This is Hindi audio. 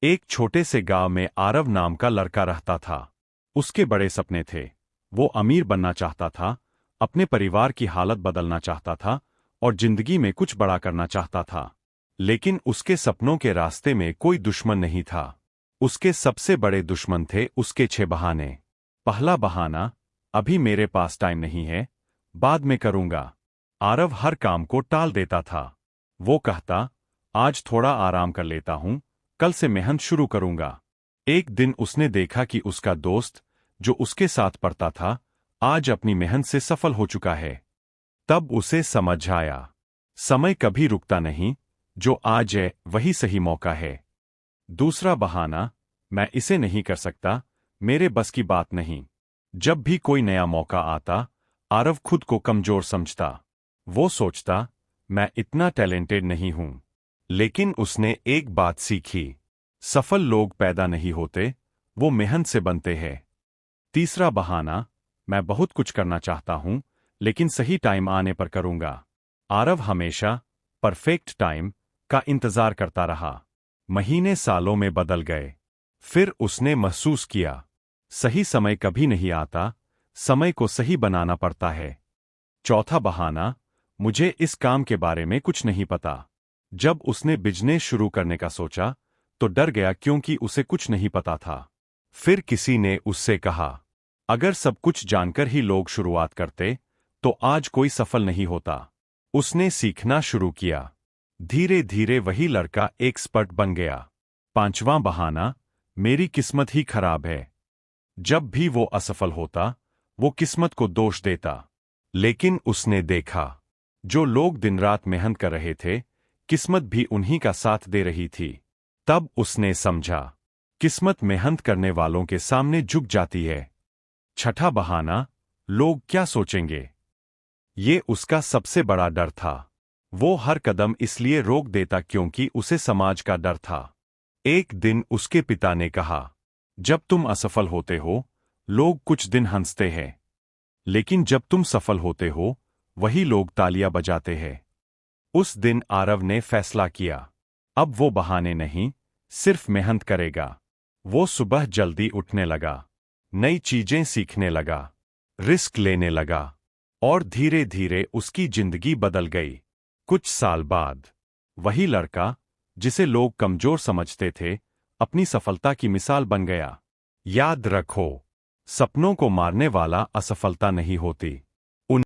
एक छोटे से गांव में आरव नाम का लड़का रहता था। उसके बड़े सपने थे। वो अमीर बनना चाहता था, अपने परिवार की हालत बदलना चाहता था और जिंदगी में कुछ बड़ा करना चाहता था। लेकिन उसके सपनों के रास्ते में कोई दुश्मन नहीं था। उसके सबसे बड़े दुश्मन थे उसके 6 बहाने। पहला बहाना, अभी मेरे पास टाइम नहीं है, बाद में करूंगा। आरव हर काम को टाल देता था। वो कहता, आज थोड़ा आराम कर लेता हूं, कल से मेहनत शुरू करूंगा। एक दिन उसने देखा कि उसका दोस्त, जो उसके साथ पढ़ता था, आज अपनी मेहनत से सफल हो चुका है। तब उसे समझ आया, समय कभी रुकता नहीं, जो आज है वही सही मौका है। दूसरा बहाना, मैं इसे नहीं कर सकता, मेरे बस की बात नहीं। जब भी कोई नया मौका आता, आरव खुद को कमजोर समझता। वो सोचता, मैं इतना टैलेंटेड नहीं हूं। लेकिन उसने एक बात सीखी, सफल लोग पैदा नहीं होते, वो मेहनत से बनते हैं। तीसरा बहाना, मैं बहुत कुछ करना चाहता हूं, लेकिन सही टाइम आने पर करूंगा। आरव हमेशा परफेक्ट टाइम का इंतजार करता रहा। महीने सालों में बदल गए। फिर उसने महसूस किया, सही समय कभी नहीं आता, समय को सही बनाना पड़ता है। चौथा बहाना, मुझे इस काम के बारे में कुछ नहीं पता। जब उसने बिजनेस शुरू करने का सोचा, तो डर गया क्योंकि उसे कुछ नहीं पता था। फिर किसी ने उससे कहा, अगर सब कुछ जानकर ही लोग शुरुआत करते, तो आज कोई सफल नहीं होता। उसने सीखना शुरू किया। धीरे धीरे वही लड़का एक्सपर्ट बन गया। पांचवां बहाना, मेरी किस्मत ही खराब है। जब भी वो असफल होता, वो किस्मत को दोष देता। लेकिन उसने देखा, जो लोग दिन रात मेहनत कर रहे थे, किस्मत भी उन्हीं का साथ दे रही थी। तब उसने समझा, किस्मत मेहनत करने वालों के सामने झुक जाती है। छठा बहाना, लोग क्या सोचेंगे। ये उसका सबसे बड़ा डर था। वो हर कदम इसलिए रोक देता क्योंकि उसे समाज का डर था। एक दिन उसके पिता ने कहा, जब तुम असफल होते हो, लोग कुछ दिन हंसते हैं, लेकिन जब तुम सफल होते हो, वही लोग तालियां बजाते हैं। उस दिन आरव ने फैसला किया, अब वो बहाने नहीं, सिर्फ मेहनत करेगा। वो सुबह जल्दी उठने लगा, नई चीजें सीखने लगा, रिस्क लेने लगा, और धीरे धीरे उसकी जिंदगी बदल गई। कुछ साल बाद वही लड़का, जिसे लोग कमजोर समझते थे, अपनी सफलता की मिसाल बन गया। याद रखो, सपनों को मारने वाला असफलता नहीं होती,